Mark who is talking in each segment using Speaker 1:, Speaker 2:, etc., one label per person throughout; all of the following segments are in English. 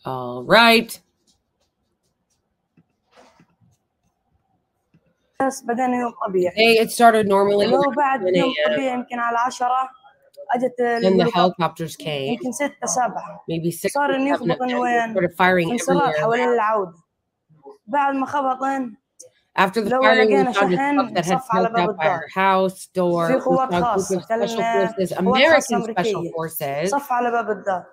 Speaker 1: All right.
Speaker 2: بس بدأنا يوم طبيعي.
Speaker 1: It started normally.
Speaker 2: لو بعد يوم طبيعي يمكن على 10 أجت
Speaker 1: Then the helicopters came.
Speaker 2: يمكن 6 7.
Speaker 1: Maybe 6
Speaker 2: صار
Speaker 1: or 7.
Speaker 2: يخبطن وين؟
Speaker 1: Started firing
Speaker 2: انصراف
Speaker 1: everywhere.
Speaker 2: حوالين العودة. بعد ما خبطن.
Speaker 1: After the firing, we found a truck that had jumped out by our house door.
Speaker 2: في قوات
Speaker 1: خاصة. Special forces, American special forces.
Speaker 2: صف على باب الدار.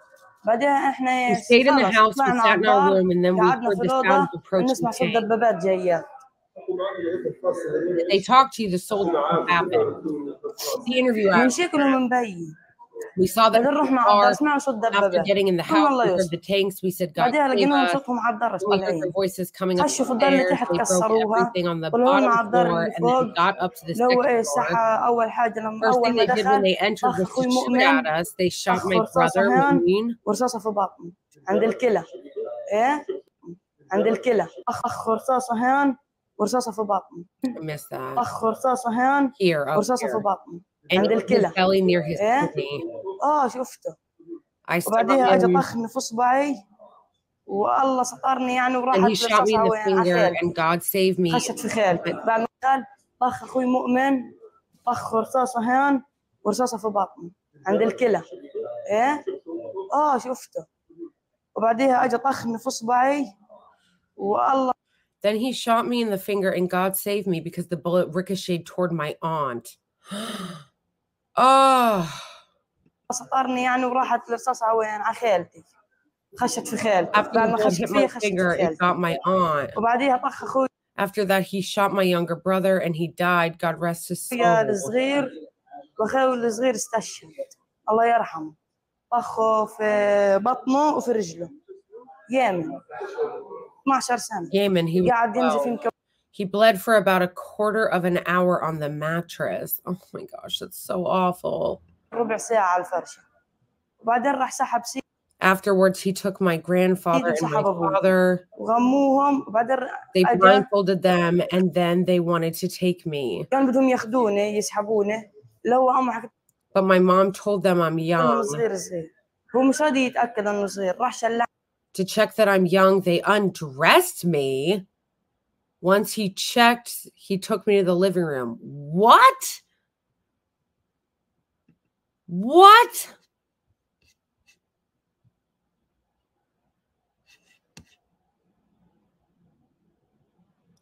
Speaker 2: بعدين احنا
Speaker 1: we stayed in the house, we sat in our room, and then we heard the sound of approaching tanks.
Speaker 2: دبابات جاية.
Speaker 1: They talked to you, the soldiers, what happened. The interview after. We saw them in the car. After getting in the house, we heard the tanks. We said, God save us. We heard the voices coming up the stairs. They broke everything on the bottom floor, and then got up to the second floor. First thing they did when they entered was to shoot at us. They shot my brother, Marine.
Speaker 2: ورصاصة في بطنه عند الكلى. إيه؟ عند الكلى. أخ رصاصة هون ورصاصة في بطنه.
Speaker 1: I missed that.
Speaker 2: أخ رصاصة هون ورصاصة في بطنه. عند الكلى.
Speaker 1: Belly near his kidney.
Speaker 2: شفته.
Speaker 1: I
Speaker 2: وبعديها أجى طخني في إصبعي والله سطرني يعني وراحت
Speaker 1: and he shot me in the finger and God saved me.
Speaker 2: خشت في خيلتي. بعد ما قال طخ أخوي مؤمن طخ رصاصة هون ورصاصة في بطنه عند الكلى. إيه؟ شفته. وبعديها أجى طخني في إصبعي والله.
Speaker 1: Then he shot me in the finger and God saved me because the bullet ricocheted toward my aunt.
Speaker 2: سطرني يعني وراحت الرصاصة وين على خيلتي. خشت في خيلتي.
Speaker 1: After the bullet hit my finger, it got my aunt.
Speaker 2: وبعديها طخ أخوي.
Speaker 1: After that, he shot my younger brother and he died. God rest his soul.
Speaker 2: يا الصغير وأخوي الصغير استشهد. الله يرحمه. طخه في بطنه وفي رجله. يمن. 12 سنة.
Speaker 1: Yemen, he bled for about a quarter of an hour on the mattress. Oh my gosh, that's so awful.
Speaker 2: ربع ساعة على الفرشة. وبعدين راح سحب سي.
Speaker 1: Afterwards, he took my grandfather and my father.
Speaker 2: وغموهم وبعدين
Speaker 1: they blindfolded them and then they wanted to take me.
Speaker 2: كان بدهم ياخذوني يسحبوني. لو أم حكت.
Speaker 1: But my mom told them I'm young.
Speaker 2: صغير. هو مش راضي يتأكد إنه صغير. راح شلح.
Speaker 1: To check that I'm young, they undressed me. Once he checked, he took me to the living room. What? What?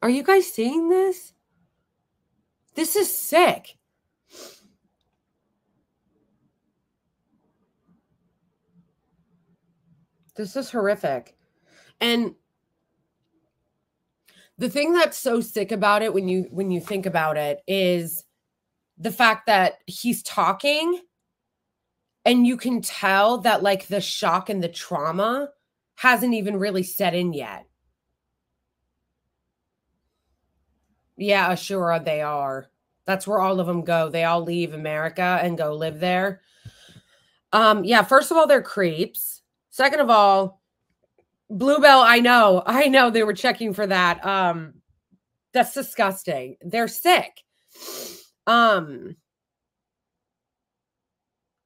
Speaker 1: Are you guys seeing this? This is sick. This is horrific. And the thing that's so sick about it when you think about it is the fact that he's talking and you can tell that like the shock and the trauma hasn't even really set in yet. Yeah, sure they are. That's where all of them go. They all leave America and go live there. Yeah, first of all, they're creeps. Second of all, Bluebell, I know they were checking for that. That's disgusting. They're sick. But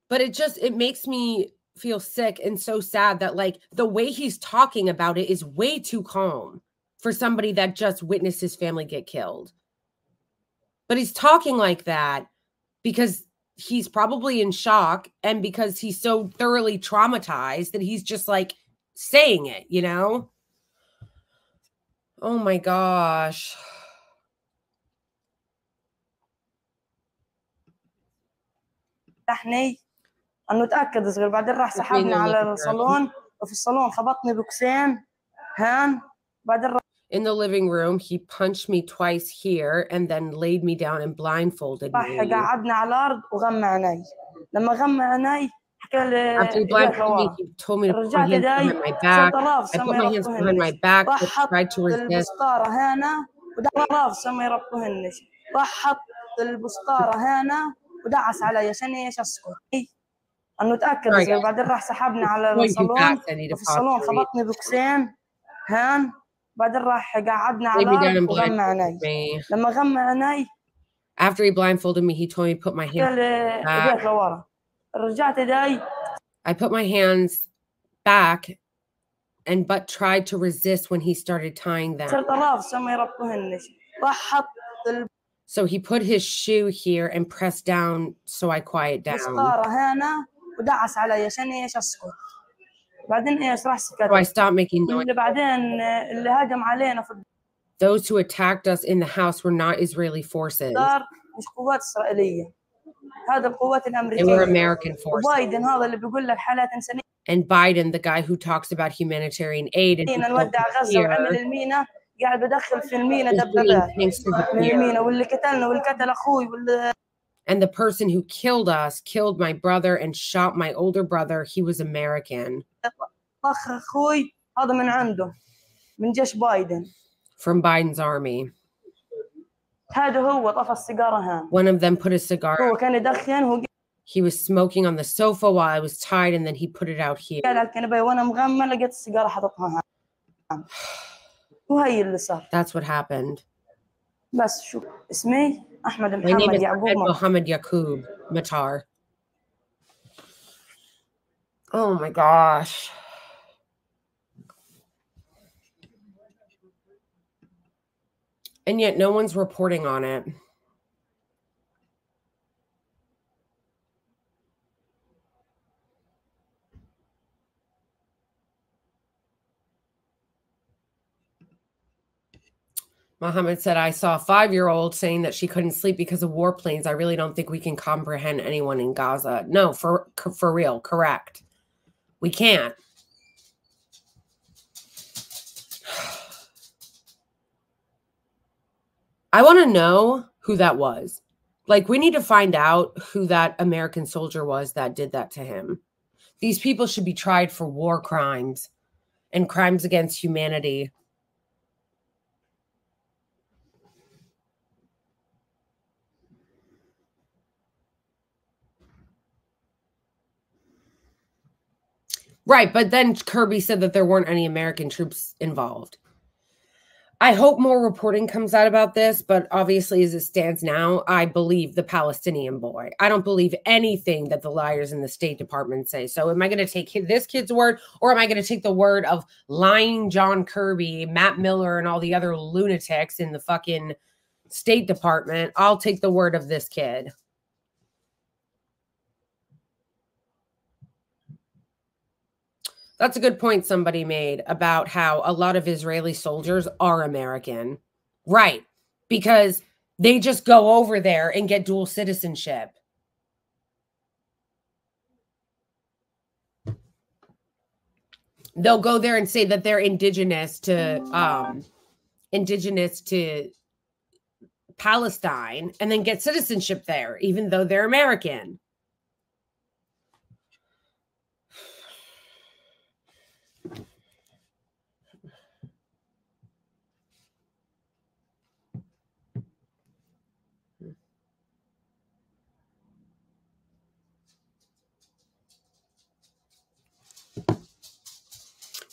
Speaker 1: it makes me feel sick and so sad that like the way he's talking about it is way too calm for somebody that just witnessed his family get killed. But he's talking like that because he's probably in shock and because he's so thoroughly traumatized that he's just like saying it, you know? Oh my gosh.
Speaker 2: احني انه تاكد صغير بعدين راح سحبني على الصالون وفي الصالون خبطني بوكسين هان بعدين
Speaker 1: in the living room he punched me twice here and then laid me down and blindfolded me.
Speaker 2: قعدنا على الارض وغمى عيني لما غمى عيني
Speaker 1: after he blindfolded me he told me to put my hands behind my back. I put my hands behind my back but tried to resist.
Speaker 2: هنا ودعس ما يربطهنش راح حط البسطاره هنا ودعس علي عشان ايش اسكت انه تاكد بعدين راح سحبني على الصالون وفي الصالون خبطني بوكسين هان بعدين راح قعدنا على الارض وغمى عيني لما غمى عيني
Speaker 1: after he blindfolded me he told me to put my hands back.
Speaker 2: رجعت يدي
Speaker 1: I put my hands back but tried to resist when he started tying them. So he put his shoe here and pressed down so I quiet down. So I stopped making noise. Those who attacked us in the house were not Israeli forces. They were American forces. And Biden, the guy wwho talks about humanitarian aid, and and the person who killed us killed my brother and shot my older brother. He was American. From Biden's army. One of them put a cigar out. He was smoking on the sofa while I was tied, and then he put it out here. That's what happened. My name is Mohammed Yaqub Matar. Oh my gosh. And yet no one's reporting on it. Mohammed said, I saw a 5-year-old saying that she couldn't sleep because of warplanes. I really don't think we can comprehend anyone in Gaza. No, for real, correct. We can't. I want to know who that was. Like, we need to find out who that American soldier was that did that to him. These people should be tried for war crimes and crimes against humanity. Right, but then Kirby said that there weren't any American troops involved. I hope more reporting comes out about this, but obviously as it stands now, I believe the Palestinian boy. I don't believe anything that the liars in the State Department say. So am I going to take this kid's word, or am I going to take the word of lying John Kirby, Matt Miller, and all the other lunatics in the fucking State Department? I'll take the word of this kid. That's a good point somebody made about how a lot of Israeli soldiers are American. Right. Because they just go over there and get dual citizenship. They'll go there and say that they're indigenous to Palestine and then get citizenship there, even though they're American.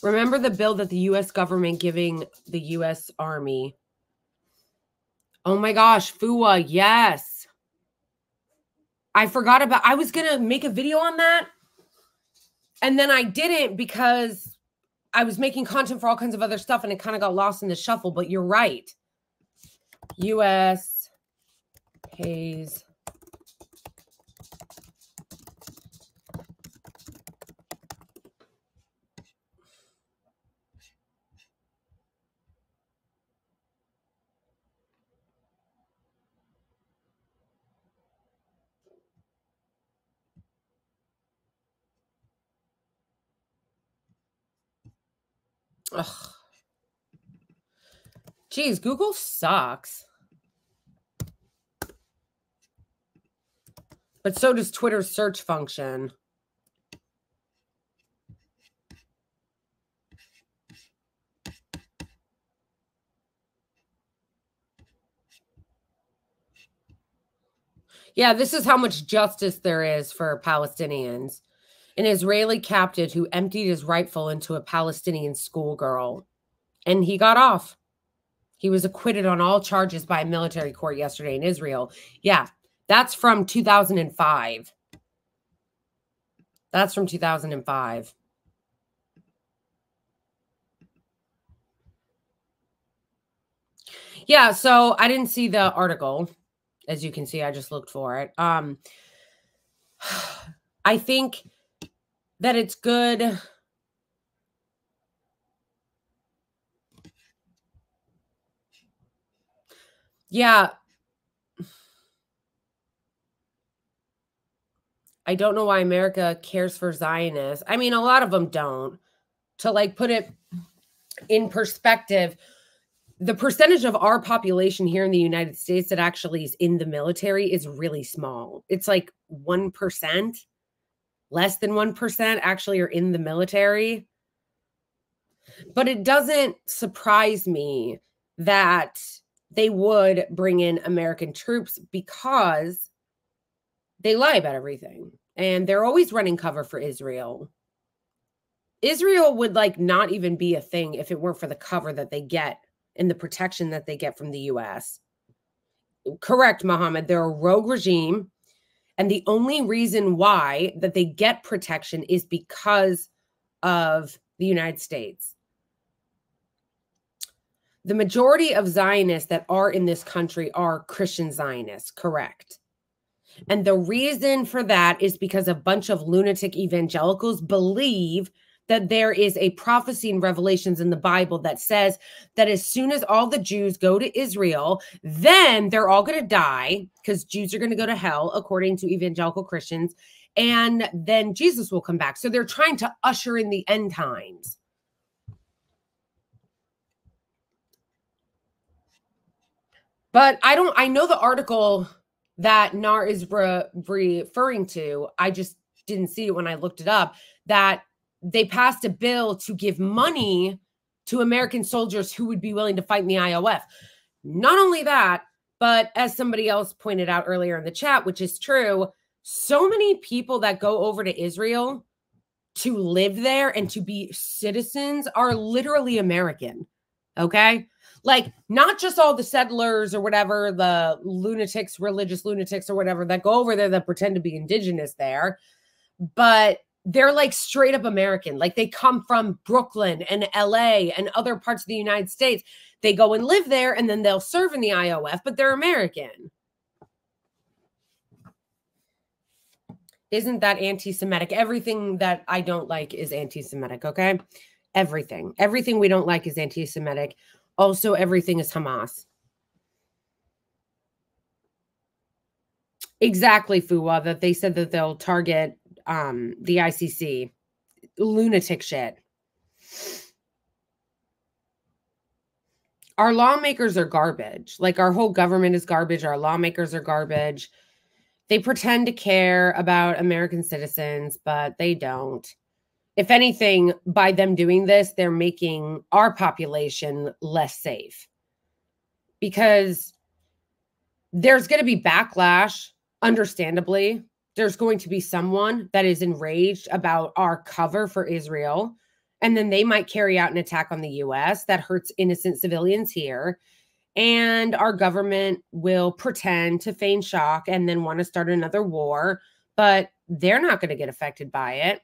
Speaker 1: Remember the bill that the U.S. government giving the U.S. Army. Oh my gosh, FUA, yes. I forgot about, I was going to make a video on that. And then I didn't because I was making content for all kinds of other stuff and it kind of got lost in the shuffle. But you're right. U.S. pays Ugh. Geez, Google sucks. But so does Twitter's search function. Yeah, this is how much justice there is for Palestinians. An Israeli captive who emptied his rifle into a Palestinian schoolgirl. And he got off. He was acquitted on all charges by a military court yesterday in Israel. Yeah, that's from 2005. That's from 2005. Yeah, so I didn't see the article. As you can see, I just looked for it. I think that it's good. Yeah. I don't know why America cares for Zionists. I mean, a lot of them don't. To like put it in perspective, the percentage of our population here in the United States that actually is in the military is really small. It's like 1%, less than 1% actually are in the military. But it doesn't surprise me that they would bring in American troops because they lie about everything. And they're always running cover for Israel. Israel would like not even be a thing if it weren't for the cover that they get and the protection that they get from the US. Correct, Mohammed. They're a rogue regime. And the only reason why that they get protection is because of the United States. The majority of Zionists that are in this country are Christian Zionists, correct? And the reason for that is because a bunch of lunatic evangelicals believe that there is a prophecy in Revelations in the Bible that says that as soon as all the Jews go to Israel, then they're all going to die because Jews are going to go to hell, according to evangelical Christians, and then Jesus will come back. So they're trying to usher in the end times. But I know the article that Nar is referring to. I just didn't see it when I looked it up, that they passed a bill to give money to American soldiers who would be willing to fight in the IOF. Not only that, but as somebody else pointed out earlier in the chat, which is true, so many people that go over to Israel to live there and to be citizens are literally American. Okay? Like, not just all the settlers or whatever, the lunatics, religious lunatics or whatever that go over there that pretend to be indigenous there, but they're like straight up American. Like they come from Brooklyn and LA and other parts of the United States. They go and live there and then they'll serve in the IOF, but they're American. Isn't that anti-Semitic? Everything that I don't like is anti-Semitic, okay? Everything. Everything we don't like is anti-Semitic. Also, everything is Hamas. Exactly, Fuwa, that they said that they'll target the ICC. Lunatic shit. Our lawmakers are garbage. Like, our whole government is garbage. Our lawmakers are garbage. They pretend to care about American citizens, but they don't. If anything, by them doing this, they're making our population less safe. Because there's going to be backlash, understandably. There's going to be someone that is enraged about our cover for Israel. And then they might carry out an attack on the US that hurts innocent civilians here. And our government will pretend to feign shock and then want to start another war. But they're not going to get affected by it.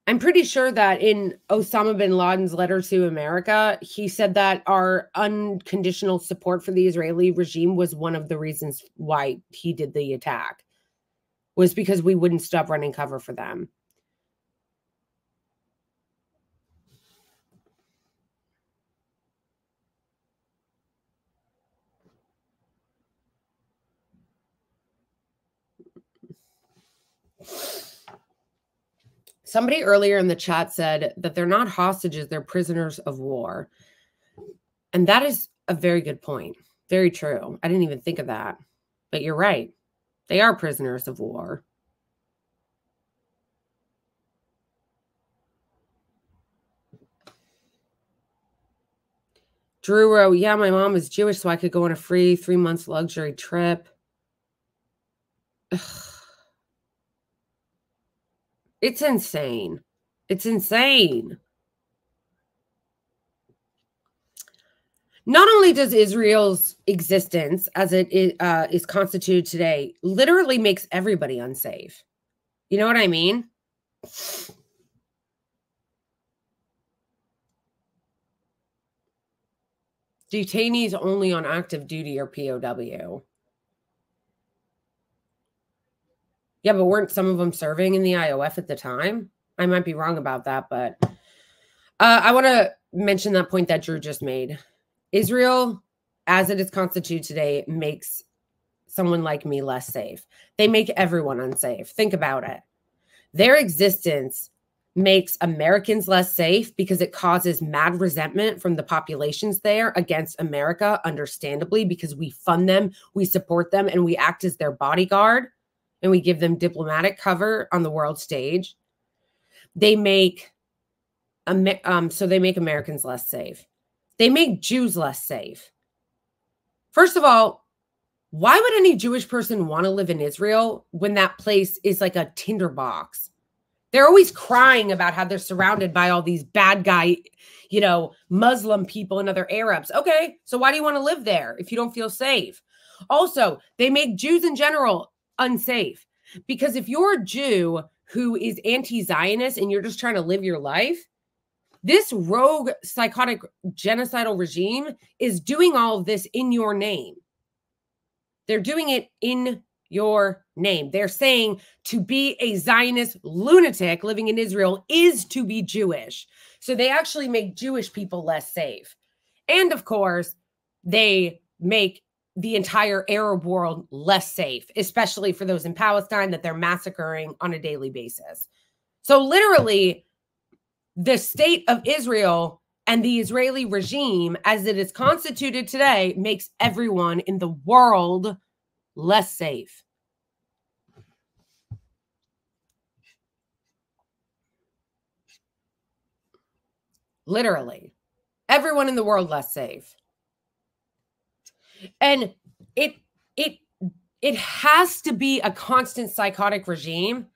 Speaker 1: I'm pretty sure that in Osama bin Laden's letter to America, he said that our unconditional support for the Israeli regime was one of the reasons why he did the attack, was because we wouldn't stop running cover for them. Somebody earlier in the chat said that they're not hostages, they're prisoners of war. And that is a very good point. Very true. I didn't even think of that. But you're right. They are prisoners of war. Drew wrote, yeah, my mom is Jewish, so I could go on a free 3 months luxury trip. Ugh. It's insane. It's insane. Not only does Israel's existence as it is constituted today literally makes everybody unsafe. You know what I mean? Detainees only on active duty or POW. Yeah, but weren't some of them serving in the IOF at the time? I might be wrong about that, but I want to mention that point that Drew just made. Israel, as it is constituted today, makes someone like me less safe. They make everyone unsafe. Think about it. Their existence makes Americans less safe because it causes mad resentment from the populations there against America, understandably, because we fund them, we support them, and we act as their bodyguard, and we give them diplomatic cover on the world stage. They make they make Americans less safe. They make Jews less safe. First of all, why would any Jewish person want to live in Israel when that place is like a tinderbox? They're always crying about how they're surrounded by all these bad guy, you know, Muslim people and other Arabs. Okay, so why do you want to live there if you don't feel safe? Also, they make Jews in general unsafe, because if you're a Jew who is anti-Zionist and you're just trying to live your life, this rogue, psychotic, genocidal regime is doing all of this in your name. They're doing it in your name. They're saying to be a Zionist lunatic living in Israel is to be Jewish. So they actually make Jewish people less safe. And of course, they make the entire Arab world less safe, especially for those in Palestine that they're massacring on a daily basis. So literally, the state of Israel and the Israeli regime, as it is constituted today, makes everyone in the world less safe. Literally, everyone in the world less safe. And it has to be a constant psychotic regime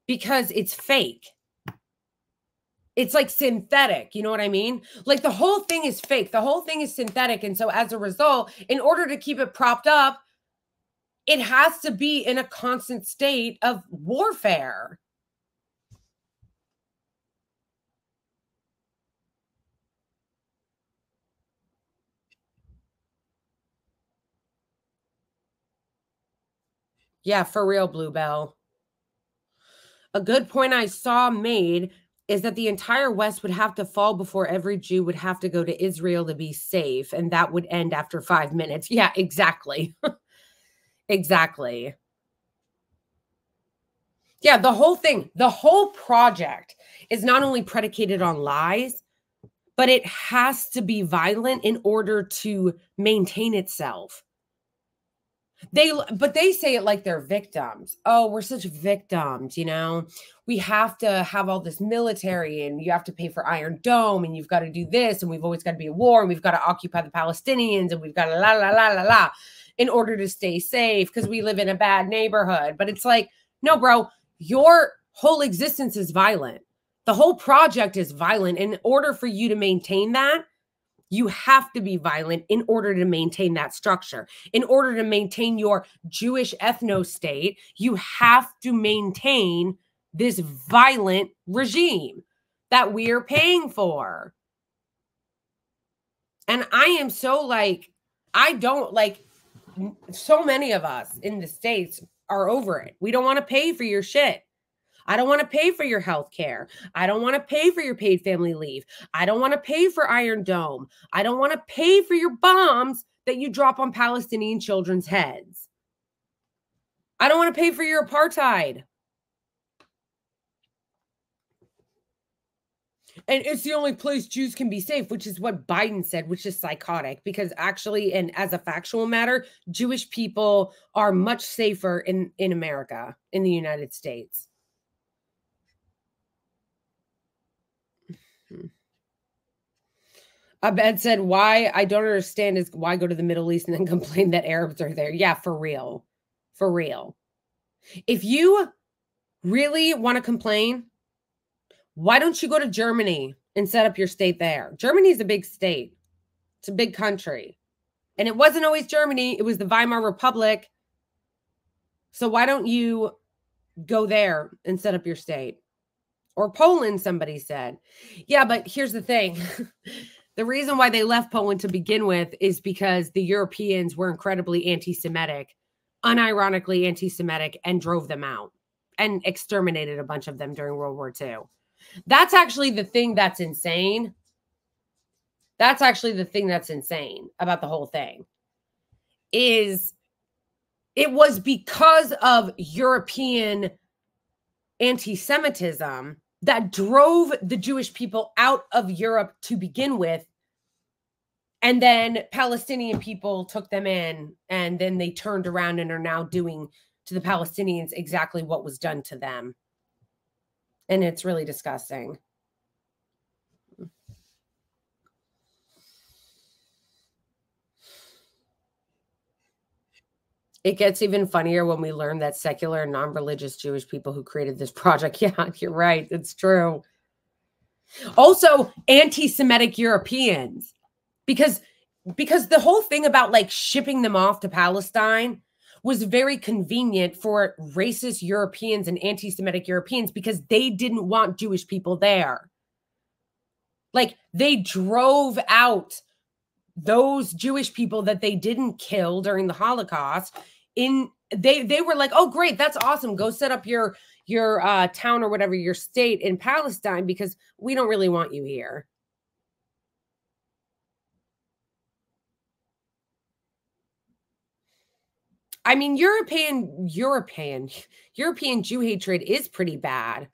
Speaker 1: because it's fake. It's like synthetic. You know what I mean? Like the whole thing is fake. The whole thing is synthetic. And so as a result, in order to keep it propped up, it has to be in a constant state of warfare. Yeah, for real, Bluebell. A good point I saw made is that the entire West would have to fall before every Jew would have to go to Israel to be safe, and that would end after 5 minutes. Yeah, exactly. Exactly. Yeah, the whole thing, the whole project is not only predicated on lies, but it has to be violent in order to maintain itself. But they say it like they're victims. Oh, we're such victims, you know. We have to have all this military, and you have to pay for Iron Dome, and you've got to do this, and we've always got to be at war, and we've got to occupy the Palestinians, and we've got to la la la la la in order to stay safe because we live in a bad neighborhood. But it's like, no, bro, your whole existence is violent. The whole project is violent. In order for you to maintain that, you have to be violent in order to maintain that structure. In order to maintain your Jewish ethno-state, you have to maintain this violent regime that we're paying for. And I am so like, I don't like, so many of us in the States are over it. We don't want to pay for your shit. I don't want to pay for your health care. I don't want to pay for your paid family leave. I don't want to pay for Iron Dome. I don't want to pay for your bombs that you drop on Palestinian children's heads. I don't want to pay for your apartheid. And it's the only place Jews can be safe, which is what Biden said, which is psychotic, because actually, and as a factual matter, Jewish people are much safer in America, in the United States. Abed said, why I don't understand is why go to the Middle East and then complain that Arabs are there. Yeah, for real. For real. If you really want to complain, why don't you go to Germany and set up your state there? Germany is a big state. It's a big country. And it wasn't always Germany. It was the Weimar Republic. So why don't you go there and set up your state? Or Poland, somebody said. Yeah, but here's the thing. The reason why they left Poland to begin with is because the Europeans were incredibly anti-Semitic, unironically anti-Semitic, and drove them out and exterminated a bunch of them during World War II. That's actually the thing that's insane. That's actually the thing that's insane about the whole thing. Is it was because of European anti-Semitism that drove the Jewish people out of Europe to begin with. And then Palestinian people took them in, and then they turned around and are now doing to the Palestinians exactly what was done to them. And it's really disgusting. It gets even funnier when we learn that secular and non-religious Jewish people who created this project. Yeah, you're right. It's true. Also, anti-Semitic Europeans. Because the whole thing about like shipping them off to Palestine was very convenient for racist Europeans and anti-Semitic Europeans because they didn't want Jewish people there. Like they drove out those Jewish people that they didn't kill during the Holocaust. They were like, oh, great, that's awesome. Go set up your town or whatever, your state in Palestine, because we don't really want you here. I mean, European Jew hatred is pretty bad,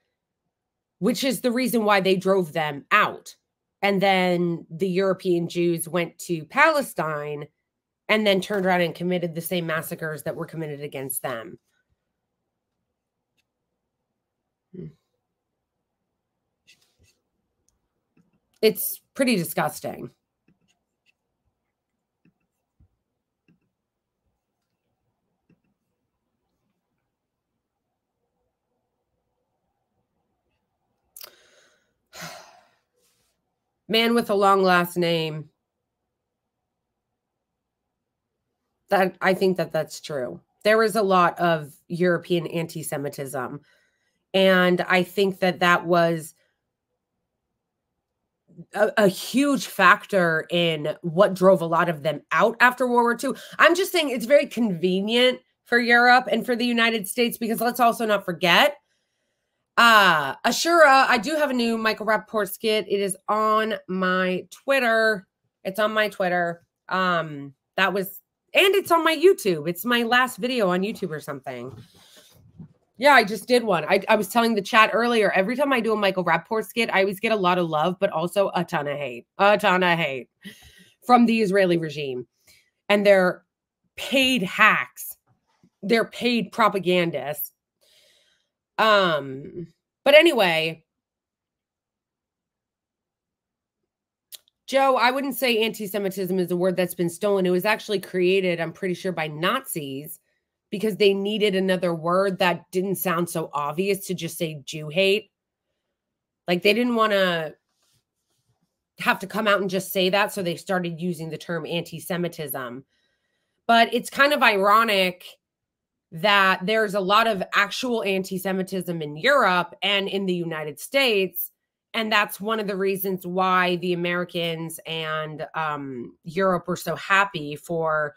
Speaker 1: which is the reason why they drove them out. And then the European Jews went to Palestine and then turned around and committed the same massacres that were committed against them. It's pretty disgusting. Man with a long last name. That I think that's true. There is a lot of European anti-Semitism. And I think that was a huge factor in what drove a lot of them out after World War II. I'm just saying it's very convenient for Europe and for the United States, because let's also not forget, Ashura, I do have a new Michael Rappaport skit. It is on my Twitter. It's on my Twitter. And it's on my YouTube. It's my last video on YouTube or something. Yeah, I just did one. I was telling the chat earlier, every time I do a Michael Rappaport skit, I always get a lot of love, but also a ton of hate from the Israeli regime. And they're paid hacks. They're paid propagandists. But anyway, Joe, I wouldn't say anti-Semitism is a word that's been stolen. It was actually created, I'm pretty sure, by Nazis because they needed another word that didn't sound so obvious to just say Jew hate. Like they didn't want to have to come out and just say that. So they started using the term anti-Semitism. But it's kind of ironic that there's a lot of actual anti-Semitism in Europe and in the United States. And that's one of the reasons why the Americans and Europe were so happy for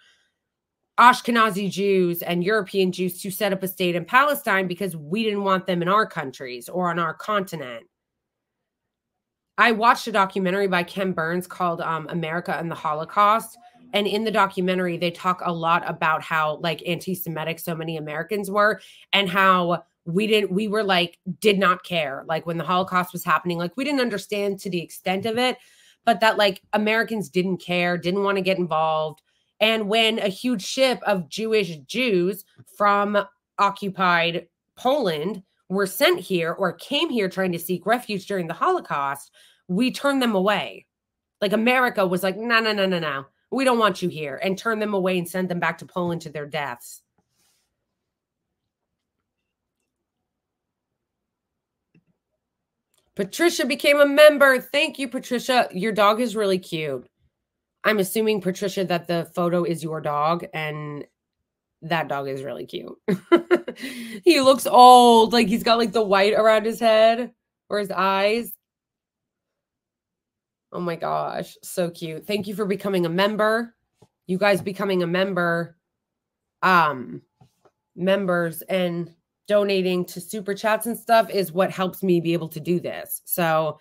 Speaker 1: Ashkenazi Jews and European Jews to set up a state in Palestine, because we didn't want them in our countries or on our continent. I watched a documentary by Ken Burns called America and the Holocaust. And in the documentary, they talk a lot about how like anti-Semitic so many Americans were, and how we did not care. Like when the Holocaust was happening, like we didn't understand to the extent of it, but that like Americans didn't care, didn't want to get involved. And when a huge ship of Jewish Jews from occupied Poland were sent here or came here trying to seek refuge during the Holocaust, we turned them away. Like America was like, no. We don't want you here, and turn them away and send them back to Poland to their deaths. Patricia became a member. Thank you, Patricia. Your dog is really cute. I'm assuming, Patricia, that the photo is your dog, and that dog is really cute. He looks old. Like he's got like the white around his head or his eyes. Oh my gosh. So cute. Thank you for becoming a member. You guys becoming a member, members and donating to super chats and stuff is what helps me be able to do this. So,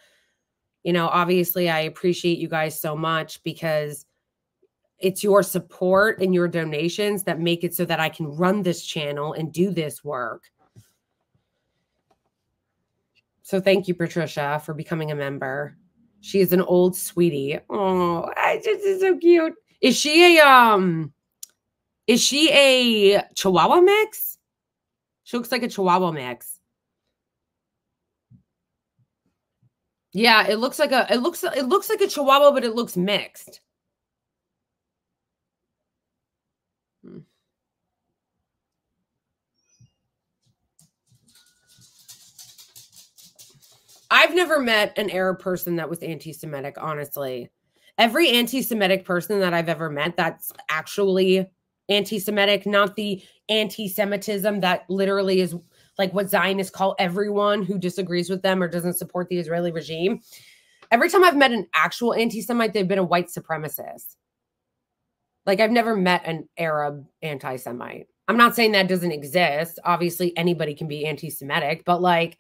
Speaker 1: you know, obviously I appreciate you guys so much because it's your support and your donations that make it so that I can run this channel and do this work. So thank you, Patricia, for becoming a member. She is an old sweetie. Oh, it's so cute. Is she a Chihuahua mix? She looks like a Chihuahua mix. Yeah, it looks like a Chihuahua, but it looks mixed. I've never met an Arab person that was anti-Semitic, honestly. Every anti-Semitic person that I've ever met that's actually anti-Semitic, not the anti-Semitism that literally is like what Zionists call everyone who disagrees with them or doesn't support the Israeli regime. Every time I've met an actual anti-Semite, they've been a white supremacist. Like, I've never met an Arab anti-Semite. I'm not saying that doesn't exist. Obviously, anybody can be anti-Semitic, but like,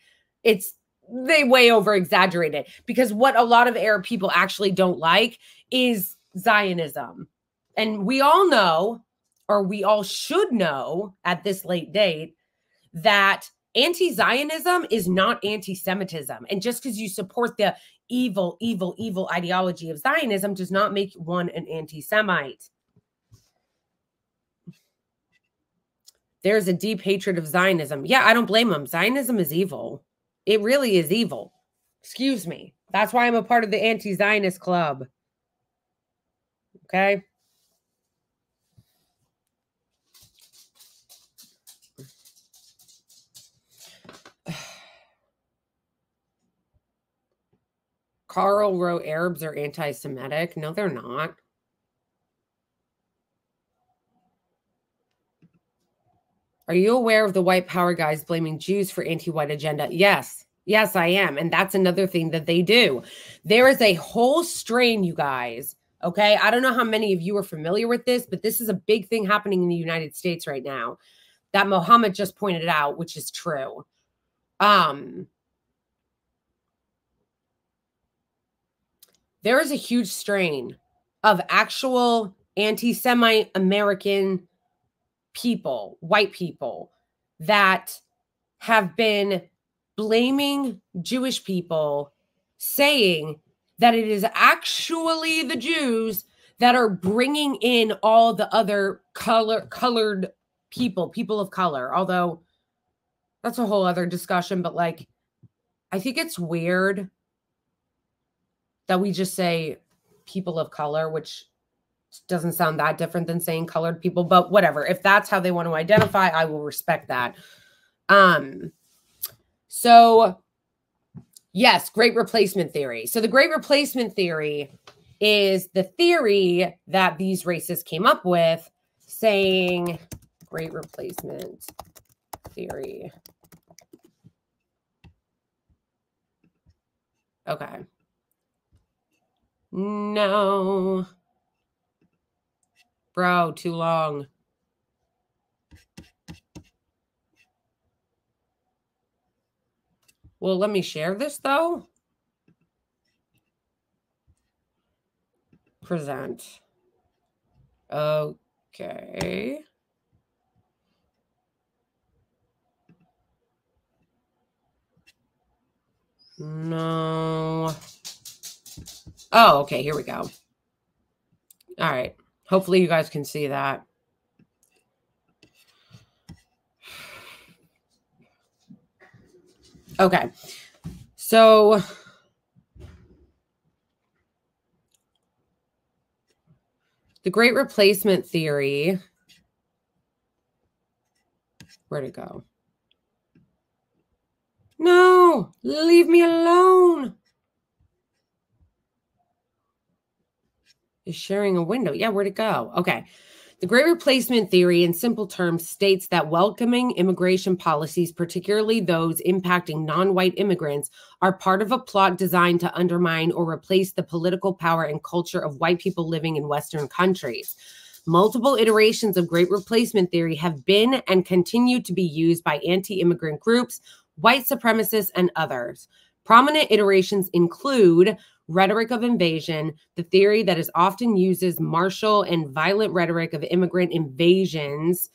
Speaker 1: they way over exaggerated because what a lot of Arab people actually don't like is Zionism. And we all know, or we all should know at this late date, that anti-Zionism is not anti-Semitism. And just because you support the evil, evil, evil ideology of Zionism does not make one an anti-Semite. There's a deep hatred of Zionism. Yeah, I don't blame them. Zionism is evil. It really is evil. Excuse me. That's why I'm a part of the anti-Zionist club. Okay? Carl wrote Arabs are anti-Semitic. No, they're not. Are you aware of the white power guys blaming Jews for anti-white agenda? Yes. Yes, I am. And that's another thing that they do. There is a whole strain, you guys. Okay. I don't know how many of you are familiar with this, but this is a big thing happening in the United States right now that Mohammed just pointed out, which is true. There is a huge strain of actual anti-Semite American people, white people, that have been blaming Jewish people, saying that it is actually the Jews that are bringing in all the other colored people of color. Although that's a whole other discussion, but like, I think it's weird that we just say people of color, which doesn't sound that different than saying colored people, but whatever. If that's how they want to identify, I will respect that. So yes, great replacement theory. So the great replacement theory is the theory that these racists came up with, saying great replacement theory. Okay. No. Bro, too long. Well, let me share this, though. Present. Okay. No. Oh, okay. Here we go. All right. Hopefully you guys can see that. Okay. So the great replacement theory. Where'd it go? No, leave me alone. Is sharing a window. Yeah, where'd it go? Okay. The Great Replacement theory, in simple terms, states that welcoming immigration policies, particularly those impacting non-white immigrants, are part of a plot designed to undermine or replace the political power and culture of white people living in Western countries. Multiple iterations of Great Replacement theory have been and continue to be used by anti-immigrant groups, white supremacists, and others. Prominent iterations include rhetoric of invasion, the theory that is often uses martial and violent rhetoric of immigrant invasions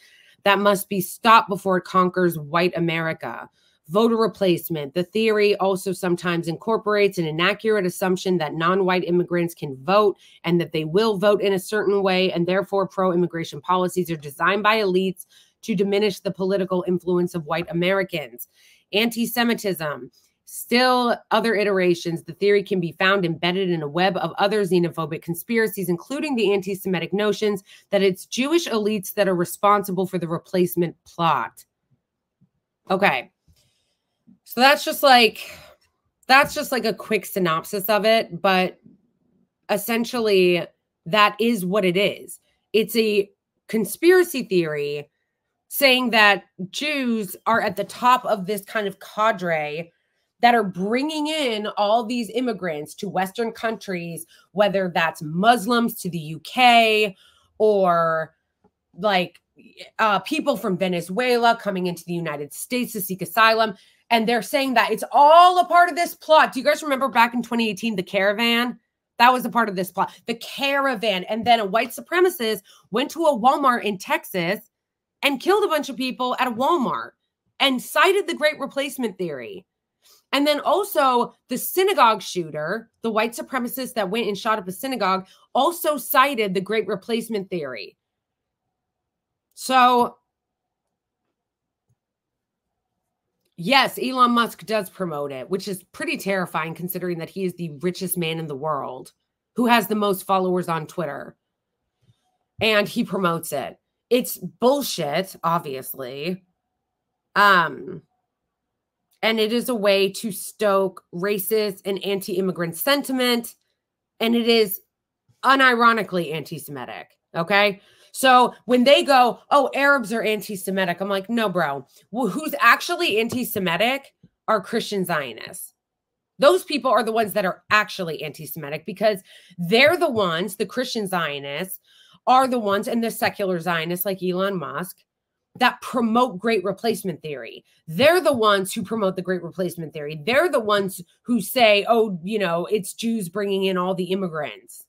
Speaker 1: that must be stopped before it conquers white America. Voter replacement, the theory also sometimes incorporates an inaccurate assumption that non-white immigrants can vote and that they will vote in a certain way, and therefore pro-immigration policies are designed by elites to diminish the political influence of white Americans. Anti-Semitism. Still other iterations, the theory can be found embedded in a web of other xenophobic conspiracies, including the anti-Semitic notions that it's Jewish elites that are responsible for the replacement plot. Okay. So that's just like a quick synopsis of it, but essentially that is what it is. It's a conspiracy theory saying that Jews are at the top of this kind of cadre that are bringing in all these immigrants to Western countries, whether that's Muslims to the UK or like people from Venezuela coming into the United States to seek asylum. And they're saying that it's all a part of this plot. Do you guys remember back in 2018, the caravan? That was a part of this plot. The caravan. And then a white supremacist went to a Walmart in Texas and killed a bunch of people at a Walmart and cited the Great Replacement theory. And then also the synagogue shooter, the white supremacist that went and shot up a synagogue, also cited the Great Replacement theory. So, yes, Elon Musk does promote it, which is pretty terrifying considering that he is the richest man in the world who has the most followers on Twitter. And he promotes it. It's bullshit, obviously. And it is a way to stoke racist and anti-immigrant sentiment. And it is unironically anti-Semitic, okay? So when they go, oh, Arabs are anti-Semitic, I'm like, no, bro. Well, who's actually anti-Semitic are Christian Zionists. Those people are the ones that are actually anti-Semitic because they're the ones, the Christian Zionists are the ones, and the secular Zionists like Elon Musk, that promote Great Replacement theory. They're the ones who promote the Great Replacement theory. They're the ones who say, oh, you know, it's Jews bringing in all the immigrants.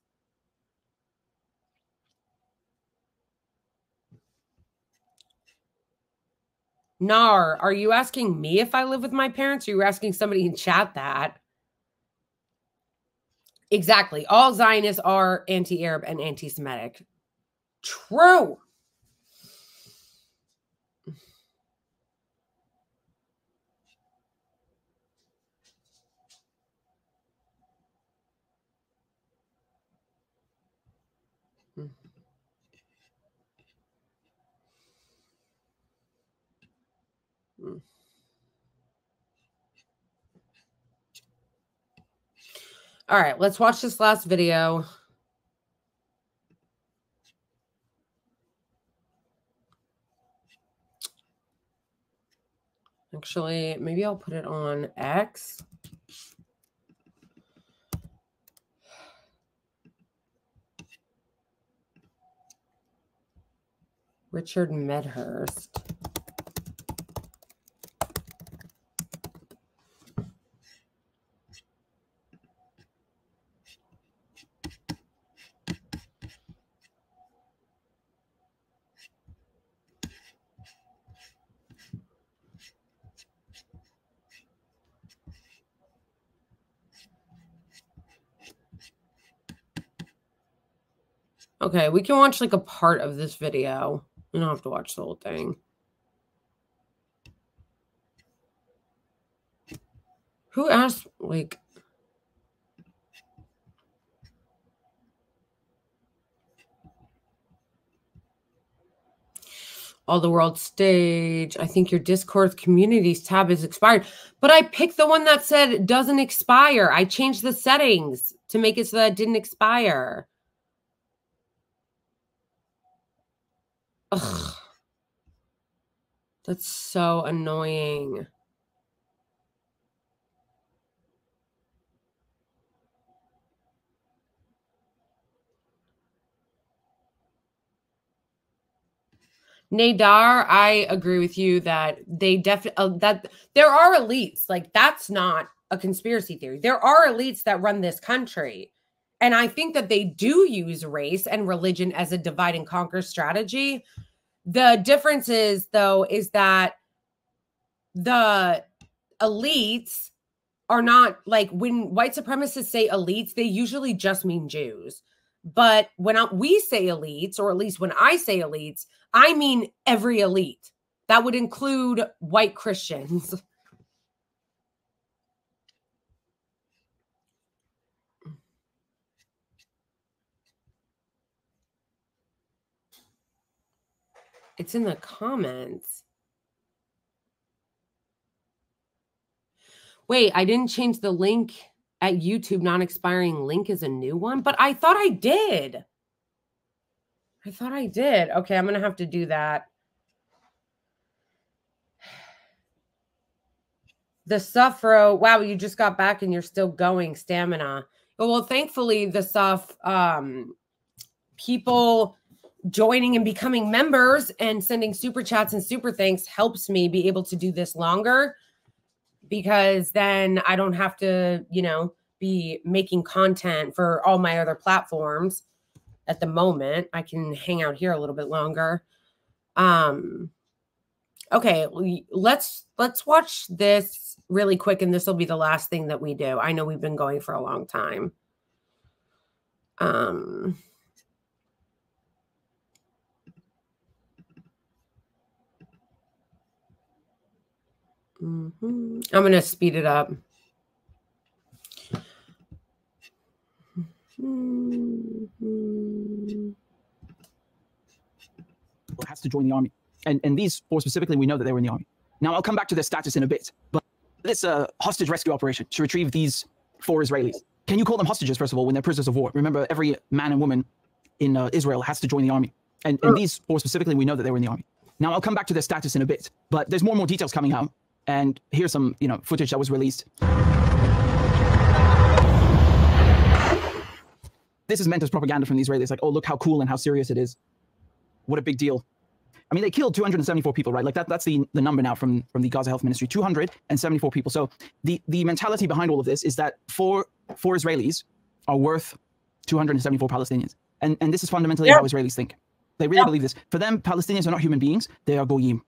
Speaker 1: Nar, are you asking me if I live with my parents? Or are you asking somebody in chat that? Exactly. All Zionists are anti-Arab and anti-Semitic. True. All right, let's watch this last video. Actually, maybe I'll put it on X. Richard Medhurst. Okay, we can watch like a part of this video. You don't have to watch the whole thing. Who asked, like... All the world stage. I think your Discord communities tab is expired. But I picked the one that said it doesn't expire. I changed the settings to make it so that it didn't expire. Ugh. That's so annoying. Nadar, I agree with you that they definitely that there are elites. Like, that's not a conspiracy theory. There are elites that run this country. And I think that they do use race and religion as a divide and conquer strategy. The difference is, though, is that the elites are not, like, when white supremacists say elites, they usually just mean Jews. But when we say elites, or at least when I say elites, I mean every elite. That would include white Christians. It's in the comments. Wait, I didn't change the link at YouTube. Non-expiring link is a new one, but I thought I did. Okay, I'm going to have to do that. The Suffro. Wow, you just got back and you're still going. Stamina. Well, thankfully, the Suff, people joining and becoming members and sending super chats and super thanks helps me be able to do this longer, because then I don't have to, you know, be making content for all my other platforms. At the moment, I can hang out here a little bit longer. Okay, let's watch this really quick, and this will be the last thing that we do. I know we've been going for a long time. I'm going to speed it up.
Speaker 3: Has to join the army. And these four specifically, we know that they were in the army. Now, I'll come back to their status in a bit. But this hostage rescue operation to retrieve these 4 Israelis. Can you call them hostages, first of all, when they're prisoners of war? Remember, every man and woman in Israel has to join the army. And these 4 specifically, we know that they were in the army. Now, I'll come back to their status in a bit. But there's more and more details coming out. And here's some, you know, footage that was released. This is meant as propaganda from the Israelis. Like, oh, look how cool and how serious it is. What a big deal. I mean, they killed 274 people, right? Like that's the number now from the Gaza Health Ministry, 274 people. So the mentality behind all of this is that four Israelis are worth 274 Palestinians. And this is fundamentally how Israelis think. They really believe this. For them, Palestinians are not human beings. They are goyim.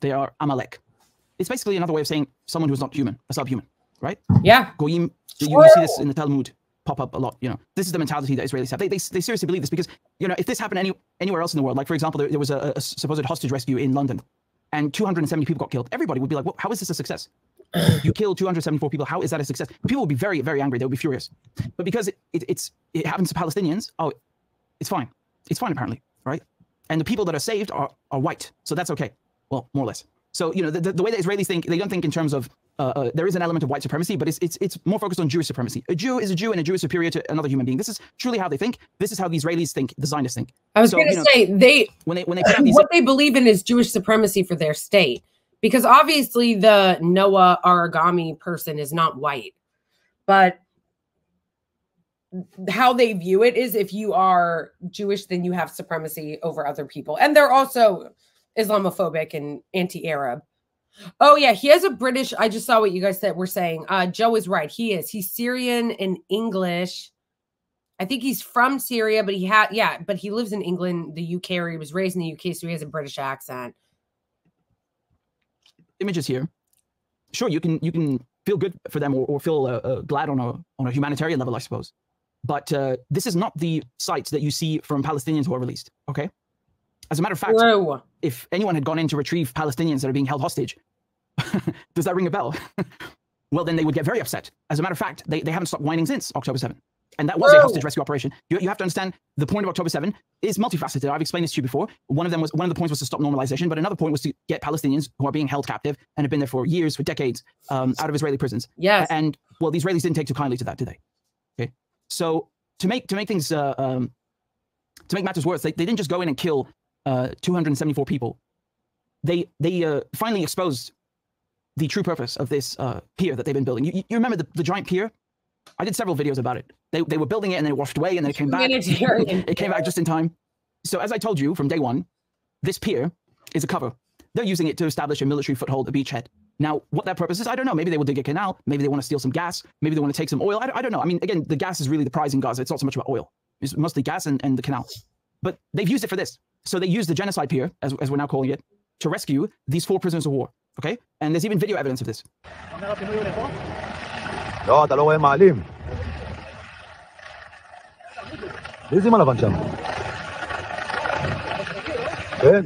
Speaker 3: They are Amalek. It's basically another way of saying someone who's not human, a subhuman, right?
Speaker 1: Yeah.
Speaker 3: Goyim, you see this in the Talmud pop up a lot, you know. This is the mentality that Israelis have. They seriously believe this because, you know, if this happened anywhere else in the world, like, for example, there was a supposed hostage rescue in London and 270 people got killed, everybody would be like, well, how is this a success? You killed 274 people. How is that a success? People would be very, very angry. They would be furious. But because it happens to Palestinians, oh, it's fine. It's fine, apparently, right? And the people that are saved are white. So that's okay. Well, more or less. So, you know, the way that Israelis think, they don't think in terms of, there is an element of white supremacy, but it's more focused on Jewish supremacy. A Jew is a Jew, and a Jew is superior to another human being. This is truly how they think. This is how the Israelis think, the Zionists think.
Speaker 1: I was going to say, when they put out these, what they believe in is Jewish supremacy for their state. Because obviously the Noah origami person is not white. But how they view it is, if you are Jewish, then you have supremacy over other people. And they're also Islamophobic and anti-Arab. Oh yeah, he has a British. I just saw what you guys were saying. Joe is right. He's Syrian and English. I think he's from Syria, but but he lives in England, the UK, or he was raised in the UK, so he has a British accent.
Speaker 3: Images here. Sure, you can feel good for them or feel glad on a humanitarian level, I suppose. But this is not the sites that you see from Palestinians who are released. Okay. As a matter of fact, if anyone had gone in to retrieve Palestinians that are being held hostage, does that ring a bell? Well, then they would get very upset. As a matter of fact, they haven't stopped whining since October 7th. And that was a hostage rescue operation. You have to understand the point of October 7 is multifaceted. I've explained this to you before. One of the points was to stop normalization, but another point was to get Palestinians who are being held captive and have been there for years, for decades, out of Israeli prisons.
Speaker 1: Yes.
Speaker 3: And well, the Israelis didn't take too kindly to that, did they? Okay. So to make things to make matters worse, they didn't just go in and kill 274 people. They finally exposed the true purpose of this pier that they've been building. You remember the giant pier? I did several videos about it. They were building it and they washed away and then it came back. It came back just in time. So as I told you from day one, this pier is a cover. They're using it to establish a military foothold, a beachhead. Now, what that purpose is, I don't know. Maybe they will dig a canal. Maybe they want to steal some gas. Maybe they want to take some oil. I don't know. I mean, again, the gas is really the prize in Gaza. It's not so much about oil. It's mostly gas and the canal. But they've used it for this. So they used the genocide pier, as we're now calling it, to rescue these 4 prisoners of war. Okay? And there's even video evidence of this.
Speaker 4: לא, אתה לא רואה מעלים. איזה מלבן שם? כן.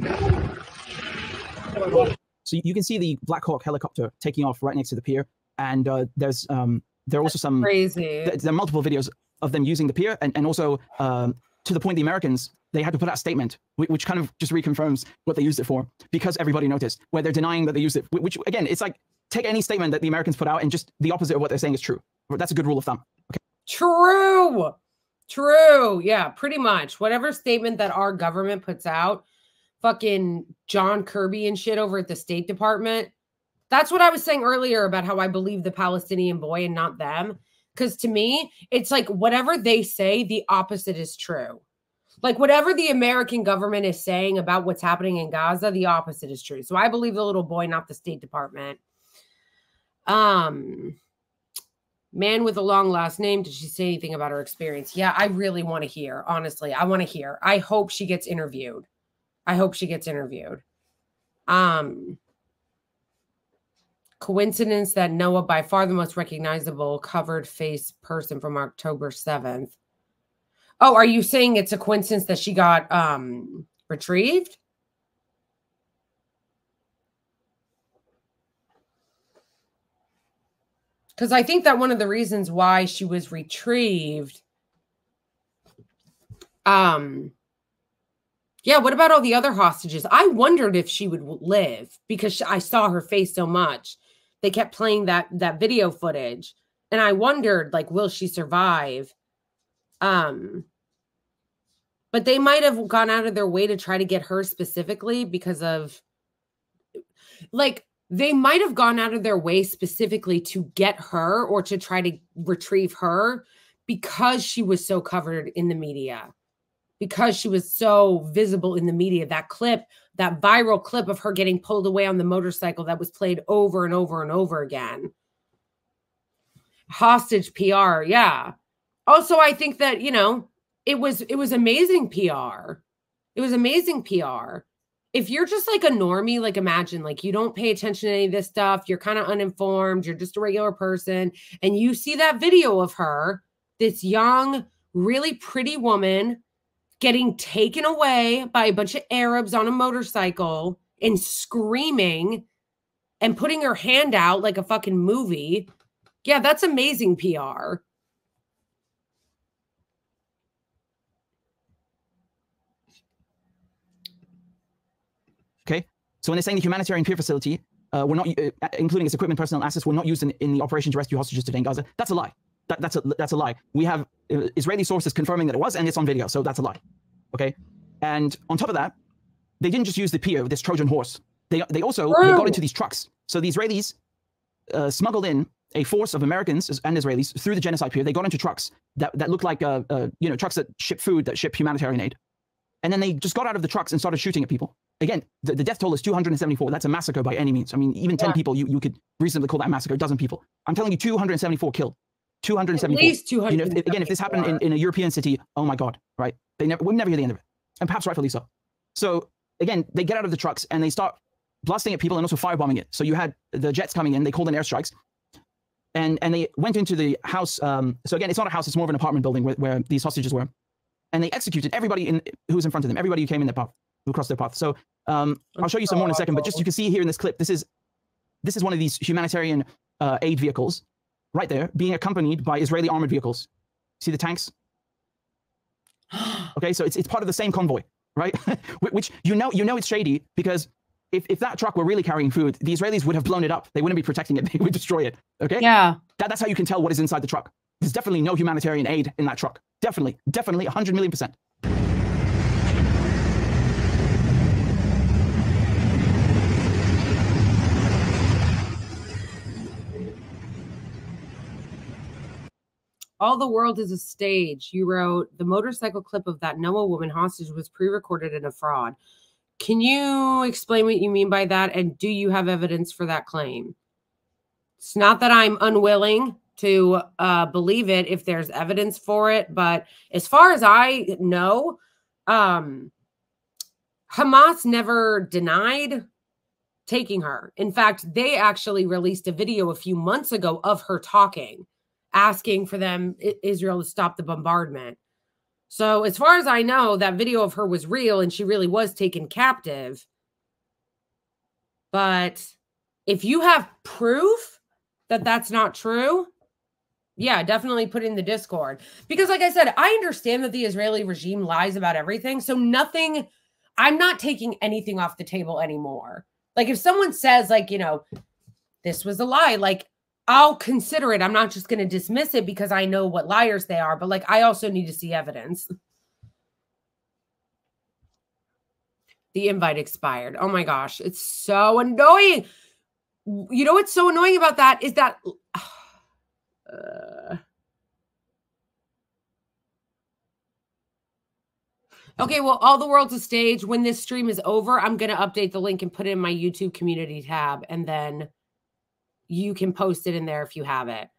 Speaker 3: So you can see the Black Hawk helicopter taking off right next to the pier, and there are also some crazy. There are multiple videos of them using the pier, and also to the point the Americans, they had to put out a statement which kind of just reconfirms what they used it for, because everybody noticed, where they're denying that they used it. Which again, it's like take any statement that the Americans put out and just the opposite of what they're saying is true. That's a good rule of thumb. Okay.
Speaker 1: True. Yeah, pretty much. Whatever statement that our government puts out, fucking John Kirby and shit over at the State Department. That's what I was saying earlier about how I believe the Palestinian boy and not them. Because to me, it's like whatever they say, the opposite is true. Like whatever the American government is saying about what's happening in Gaza, the opposite is true. So I believe the little boy, not the State Department. Man with a long last name. Did she say anything about her experience? Yeah, I really want to hear. Honestly, I want to hear. I hope she gets interviewed. Coincidence that Noah, by far the most recognizable covered face person from October 7th. Oh, are you saying it's a coincidence that she got retrieved? Because I think that one of the reasons why she was retrieved, yeah, what about all the other hostages? I wondered if she would live because I saw her face so much. They kept playing that video footage. And I wondered, like, will she survive? But they might have gone out of their way to try to get her specifically because of, like, they might have gone out of their way specifically to get her or to try to retrieve her because she was so covered in the media. Because she was so visible in the media, that clip, that viral clip of her getting pulled away on the motorcycle that was played over and over and over again. Hostage PR, yeah. Also, I think that, you know, it was amazing PR. It was amazing PR. If you're just like a normie, like imagine, like you don't pay attention to any of this stuff, you're kind of uninformed, you're just a regular person, and you see that video of her, this young, really pretty woman, getting taken away by a bunch of Arabs on a motorcycle and screaming and putting her hand out like a fucking movie. Yeah, that's amazing PR.
Speaker 3: Okay, so when they're saying the humanitarian pier facility, we're not, including its equipment, personnel, assets, were not used in the operation to rescue hostages today in Gaza, that's a lie. That's a lie. We have Israeli sources confirming that it was, and it's on video, so that's a lie. Okay, and on top of that, they didn't just use the pier, this Trojan horse. They also they got into these trucks. So the Israelis smuggled in a force of Americans and Israelis through the genocide pier. They got into trucks that looked like you know, trucks that ship food, that ship humanitarian aid, and then they just got out of the trucks and started shooting at people. Again, the death toll is 274. That's a massacre by any means. I mean, even 10 people, you could reasonably call that a massacre. A dozen people. I'm telling you, 274 killed. 274. At least 200. You know, if this happened in a European city, oh my God, right? We'll never hear the end of it, and perhaps rightfully so. So again, they get out of the trucks and they start blasting at people and also firebombing it. So you had the jets coming in. They called in airstrikes, and they went into the house. So again, it's not a house; it's more of an apartment building where these hostages were, and they executed everybody who was in front of them. Everybody who came in their path, who crossed their path. So I'll show you some more in a second. But just you can see here in this clip, this is one of these humanitarian aid vehicles. Right there, being accompanied by Israeli armored vehicles. See the tanks? Okay, so it's part of the same convoy, right? Which you know it's shady, because if that truck were really carrying food, the Israelis would have blown it up. They wouldn't be protecting it. They would destroy it. Okay?
Speaker 1: Yeah.
Speaker 3: That's how you can tell what is inside the truck. There's definitely no humanitarian aid in that truck. Definitely 100 million%.
Speaker 1: All the world is a stage. You wrote, the motorcycle clip of that Noah woman hostage was pre-recorded and a fraud. Can you explain what you mean by that? And do you have evidence for that claim? It's not that I'm unwilling to believe it if there's evidence for it. But as far as I know, Hamas never denied taking her. In fact, they actually released a video a few months ago of her talking, asking for them, Israel, to stop the bombardment. So as far as I know, that video of her was real and she really was taken captive. But if you have proof that that's not true, yeah, definitely put in the Discord. Because like I said, I understand that the Israeli regime lies about everything. So nothing, I'm not taking anything off the table anymore. Like if someone says like, you know, this was a lie, like I'll consider it. I'm not just going to dismiss it because I know what liars they are. But like, I also need to see evidence. The invite expired. Oh my gosh. It's so annoying. You know what's so annoying about that is that okay, well, all the world's a stage. When this stream is over, I'm going to update the link and put it in my YouTube community tab, and then you can post it in there if you have it.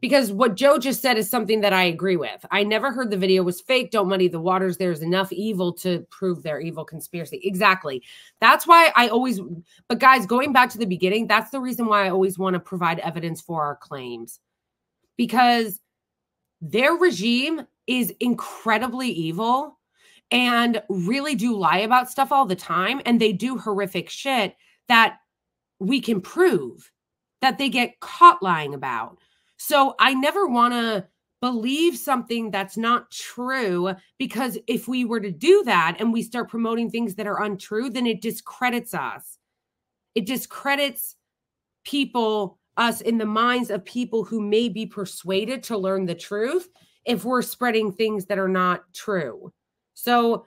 Speaker 1: Because what Joe just said is something that I agree with. I never heard the video was fake. Don't muddy the waters. There's enough evil to prove their evil conspiracy. Exactly. That's why I always, but guys, going back to the beginning, that's the reason why I always want to provide evidence for our claims. Because their regime is incredibly evil and really do lie about stuff all the time. And they do horrific shit that we can prove that they get caught lying about. So I never want to believe something that's not true, because if we were to do that and we start promoting things that are untrue, then it discredits us. It discredits people, us in the minds of people who may be persuaded to learn the truth if we're spreading things that are not true. So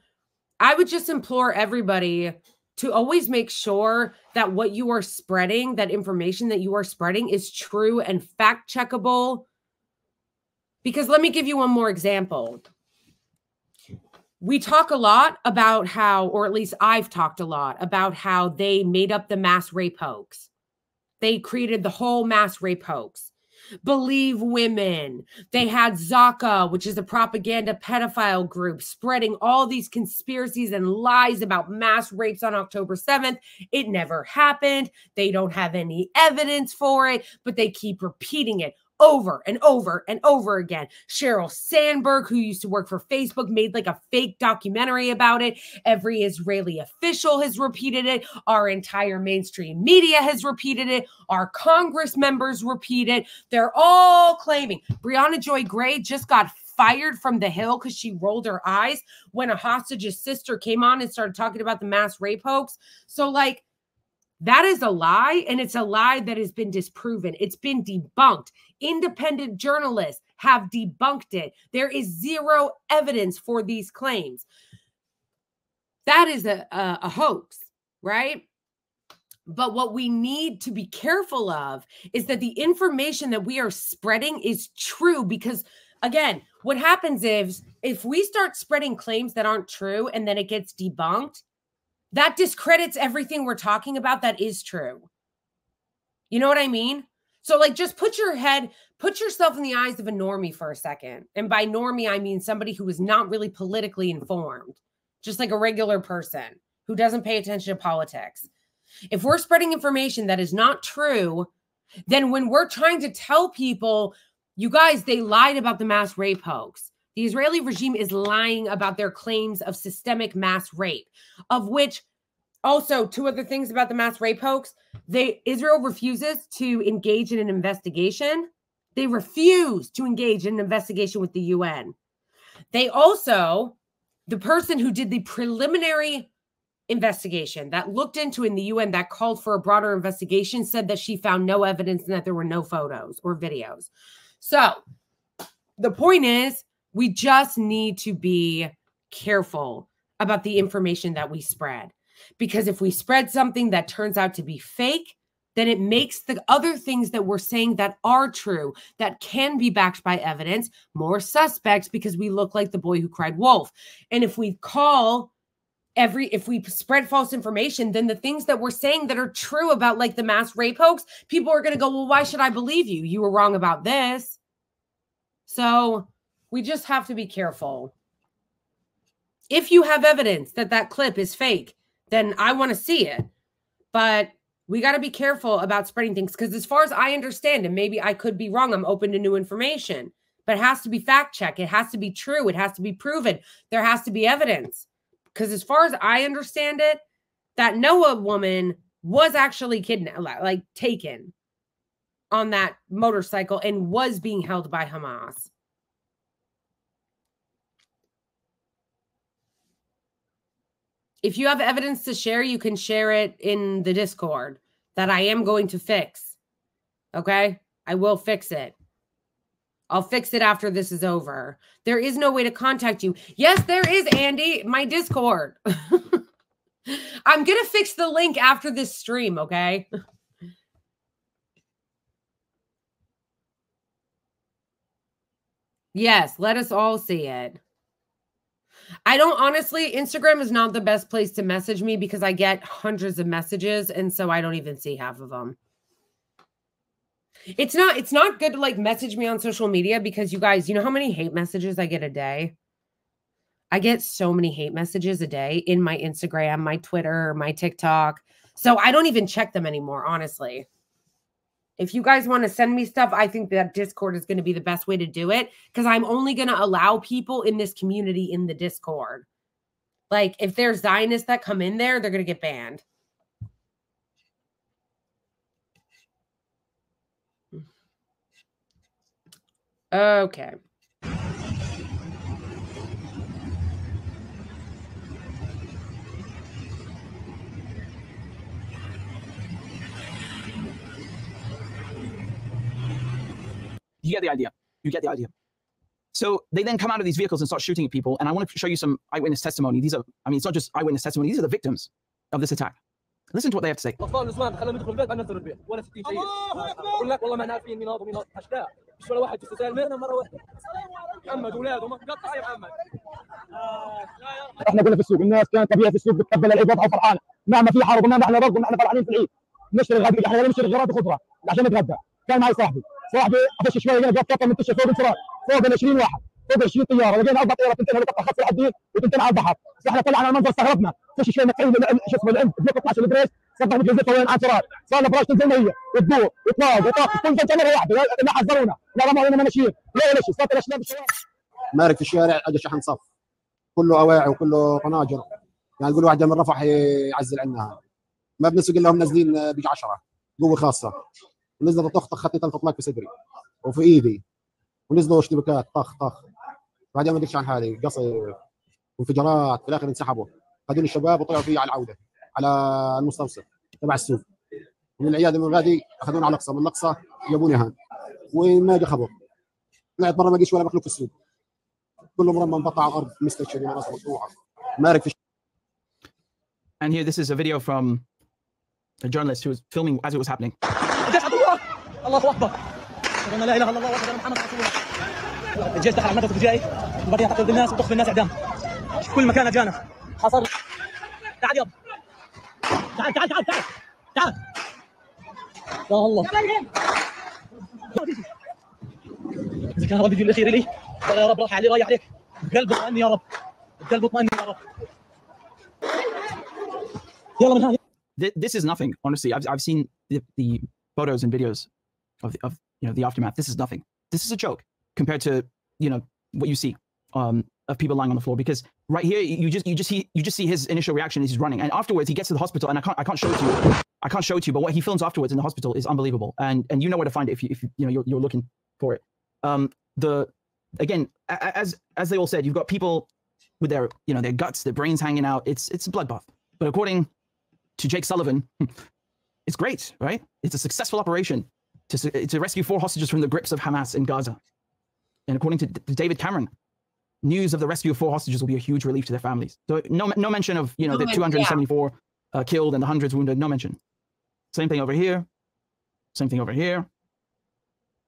Speaker 1: I would just implore everybody to always make sure that what you are spreading, that information that you are spreading, is true and fact checkable. Because let me give you one more example. We talk a lot about how, or at least I've talked a lot about how they made up the mass rape hoax. They created the whole mass rape hoax. Believe Women. They had Zaka, which is a propaganda pedophile group, spreading all these conspiracies and lies about mass rapes on October 7th. It never happened. They don't have any evidence for it, but they keep repeating it over and over and over again. Sheryl Sandberg, who used to work for Facebook, made like a fake documentary about it. Every Israeli official has repeated it. Our entire mainstream media has repeated it. Our Congress members repeat it. They're all claiming. Breonna Joy Gray just got fired from the Hill because she rolled her eyes when a hostage's sister came on and started talking about the mass rape hoax. So like, that is a lie, and it's a lie that has been disproven. It's been debunked. Independent journalists have debunked it. There is zero evidence for these claims. That is a hoax, right? But what we need to be careful of is that the information that we are spreading is true, because, again, what happens is if we start spreading claims that aren't true and then it gets debunked, that discredits everything we're talking about that is true. You know what I mean? So like, just put yourself in the eyes of a normie for a second. And by normie, I mean somebody who is not really politically informed, just like a regular person who doesn't pay attention to politics. If we're spreading information that is not true, then when we're trying to tell people, you guys, they lied about the mass rape hoax. The Israeli regime is lying about their claims of systemic mass rape, of which also two other things about the mass rape hoax. Israel refuses to engage in an investigation. They refuse to engage in an investigation with the UN. They also, the person who did the preliminary investigation that looked into in the UN that called for a broader investigation, said that she found no evidence and that there were no photos or videos. So the point is, we just need to be careful about the information that we spread. Because if we spread something that turns out to be fake, then it makes the other things that we're saying that are true, that can be backed by evidence, more suspect because we look like the boy who cried wolf. And if we if we spread false information, then the things that we're saying that are true about like the mass rape hoax, people are going to go, well, why should I believe you? You were wrong about this. So we just have to be careful. If you have evidence that that clip is fake, then I want to see it. But we got to be careful about spreading things because as far as I understand, and maybe I could be wrong, I'm open to new information, but it has to be fact checked. It has to be true. It has to be proven. There has to be evidence. Because as far as I understand it, that Noah woman was actually kidnapped, like taken on that motorcycle and was being held by Hamas. If you have evidence to share, you can share it in the Discord that I am going to fix. Okay? I will fix it. I'll fix it after this is over. There is no way to contact you. Yes, there is, Andy. My Discord. I'm going to fix the link after this stream, okay? Yes, let us all see it. I don't, honestly, Instagram is not the best place to message me because I get hundreds of messages, and so I don't even see half of them. It's not good to like message me on social media because you guys, you know how many hate messages I get a day? I get so many hate messages a day in my Instagram, my Twitter, my TikTok. So I don't even check them anymore, honestly. If you guys want to send me stuff, I think that Discord is going to be the best way to do it because I'm only going to allow people in this community in the Discord. Like if there's Zionists that come in there, they're going to get banned. Okay.
Speaker 3: You get the idea. You get the idea. So they then come out of these vehicles and start shooting at people. And I want to show you some eyewitness testimony. These are, I mean, it's not just eyewitness testimony. These are the victims of this attack. Listen to what they have to say.
Speaker 5: احنا كنا في السوق، الناس كانت طبيعه في السوق بتقبل العيد واضحه وفرحانه، نعم في حرب ونعم احنا برضه احنا فرحانين في العيد، نشتري الغداء احنا نشتري غراض وخضره عشان نتغدى. كان معي صاحبي اخش شويه لقينا قطه منتشره فوق انفراد فوق ال 20 واحد فوق 20 طياره، لقينا 4 طيارات تنتين هليكوبتر خاص العدين وتنتين على البحر، احنا طلعنا على المنظر استغربنا، خش شويه مدفعين شو اسمه العند بلوك 12 البريس صدقوا متجزته وين انفراد، صار لنا براش تنزل ميه وتدور وتطاق وطاق كل فجاه مره واحده لا حذرونا لا رموا لنا مناشير لا شيء، صارت الاشباب بالشوارع
Speaker 6: مارك في الشارع اجى شحن صف كله اواعي وكله طناجر، يعني نقول واحد من رفح يعزل عنا ما بنسوق الا هم نازلين بيجي 10 قوه خاصه، ونزلت طخ خطيت الفطلاق في صدري وفي ايدي ونزلوا اشتباكات طخ طخ، بعدين ما ادريش عن حالي قصي وانفجارات، في الاخر انسحبوا خذوني الشباب وطلعوا فيه على العوده على المستوصف تبع السوق، من العياده من غادي اخذوني على الاقصى، من الاقصى جابوني هان وما اجى خبر، طلعت برا ما لقيتش ولا مخلوق في السوق، كله مرمى مقطع على الارض مستشفى راسه مقطوعه مارك في.
Speaker 3: And here, this is a video from a journalist who was filming as it was happening.
Speaker 5: الله اكبر، لا اله الا الله وحده محمد رسول الله. الجيش دخل على المدرسه الابتدائي وبعدين تقتل بالناس وتخفي الناس اعدام، في كل مكان اجانا حصل. تعال يابا تعال تعال تعال تعال تعال يا الله، اذا كان ربي الخير لي يا رب راح علي رايح عليك، قلبي اطمئن يا رب، قلبي اطمئن يا رب. يلا من هنا.
Speaker 3: This is nothing, honestly. I've seen the photos and videos of the aftermath. This is nothing. This is a joke compared to what you see of people lying on the floor. Because right here you just see his initial reaction as he's running, and afterwards he gets to the hospital, and I can't show it to you. I can't show it to you, but what he films afterwards in the hospital is unbelievable, and you know where to find it if you're looking for it. Again, as they all said, you've got people with their their guts, their brains hanging out. It's a bloodbath. But according to Jake Sullivan, it's great, right? It's a successful operation to rescue 4 hostages from the grips of Hamas in Gaza. And according to David Cameron, news of the rescue of 4 hostages will be a huge relief to their families. So no mention of the 274 killed and the hundreds wounded. No mention. Same thing over here. Same thing over here.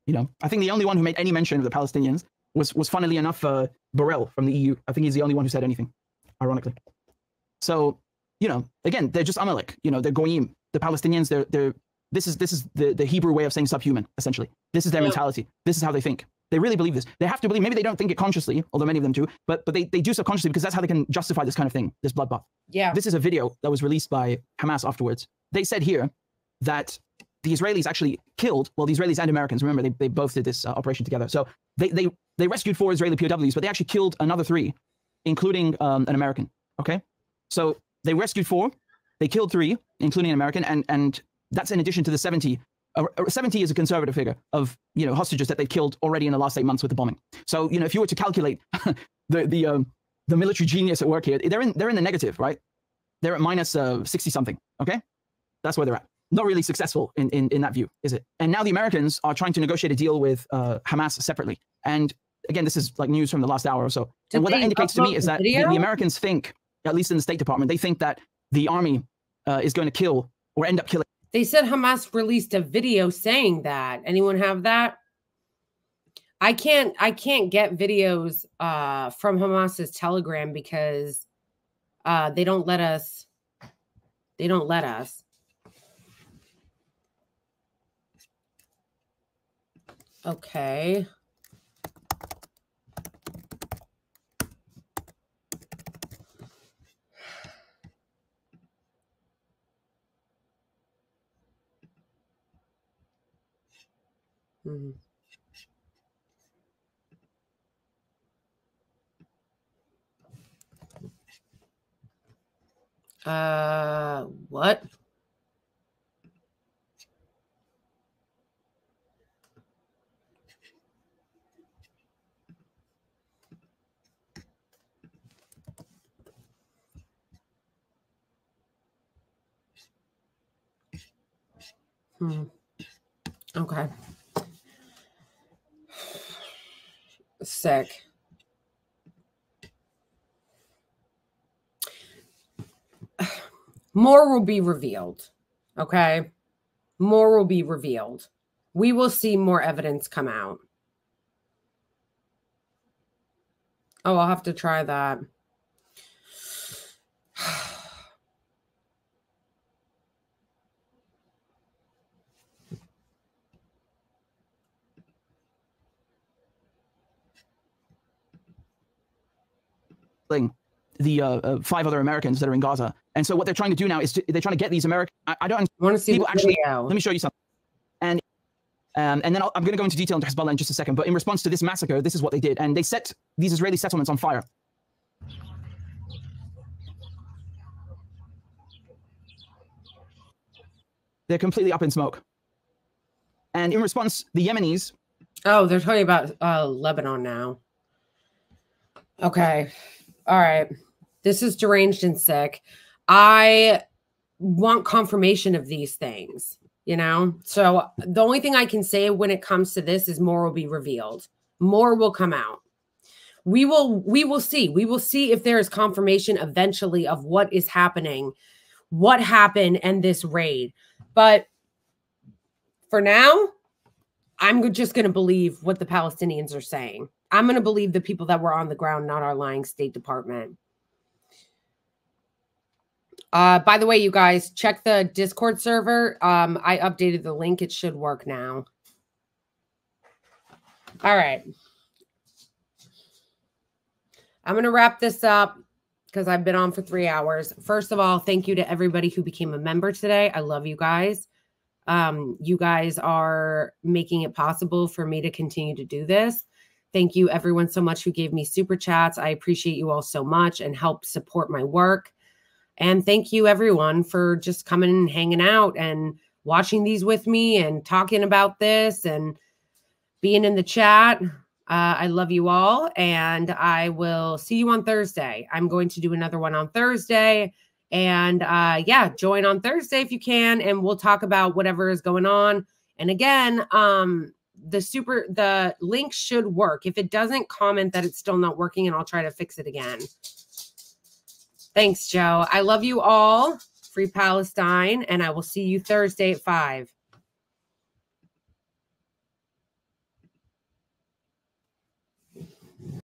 Speaker 3: You know, I think the only one who made any mention of the Palestinians was funnily enough, Borrell from the EU. I think he's the only one who said anything, ironically. So, you know, again, they're just Amalek. You know, they're Goyim. The Palestinians, this is the Hebrew way of saying subhuman, essentially. This is their mentality. This is how they think. They really believe this. They have to believe, maybe they don't think it consciously, although many of them do, but they do subconsciously because that's how they can justify this kind of thing, this bloodbath.
Speaker 1: Yeah.
Speaker 3: This is a video that was released by Hamas afterwards. They said here that the Israelis actually killed, well, the Israelis and Americans, remember, they both did this operation together. So they rescued 4 Israeli POWs, but they actually killed another 3, including an American, okay? So they rescued 4, they killed 3, including an American, and that's in addition to the 70. 70 is a conservative figure of, you know, hostages that they've killed already in the last 8 months with the bombing. So, you know, if you were to calculate the military genius at work here, they're in the negative, right? They're at minus 60 something, okay? That's where they're at. Not really successful in that view, is it? And now the Americans are trying to negotiate a deal with Hamas separately. And again, this is like news from the last hour or so. And what that indicates to me is that the Americans think, at least in the State Department, they think that the army is going to kill or end up killing.
Speaker 1: They said Hamas released a video saying that. Anyone have that? I can't get videos from Hamas's Telegram because they don't let us. They don't let us. Okay. Mm-hmm. What? Okay. Sick. More will be revealed. Okay. More will be revealed. We will see more evidence come out. Oh, I'll have to try that.
Speaker 3: The 5 other Americans that are in Gaza. And so what they're trying to do now is they're trying to get these Americans. I don't
Speaker 1: want to see
Speaker 3: people actually. Let me show you something. And then I'm going to go into detail into Hezbollah in just a second. But in response to this massacre, this is what they did. And they set these Israeli settlements on fire. They're completely up in smoke. And in response, the Yemenis.
Speaker 1: Oh, they're talking about Lebanon now. Okay. All right. This is deranged and sick. I want confirmation of these things, you know? So the only thing I can say when it comes to this is more will be revealed. More will come out. We will see. We will see if there is confirmation eventually of what is happening, what happened and this raid. But for now, I'm just going to believe what the Palestinians are saying. I'm going to believe the people that were on the ground, not our lying State Department. By the way, you guys, check the Discord server. I updated the link. It should work now. All right. I'm going to wrap this up because I've been on for 3 hours. First of all, thank you to everybody who became a member today. I love you guys. You guys are making it possible for me to continue to do this. Thank you everyone so much who gave me super chats. I appreciate you all so much and help support my work. And thank you everyone for just coming and hanging out and watching these with me and talking about this and being in the chat. I love you all and I will see you on Thursday. I'm going to do another one on Thursday. And yeah, join on Thursday if you can, and we'll talk about whatever is going on. And again, the link should work. If it doesn't, comment that it's still not working and I'll try to fix it again. Thanks, Joe. I love you all. Free Palestine, and I will see you Thursday at 5.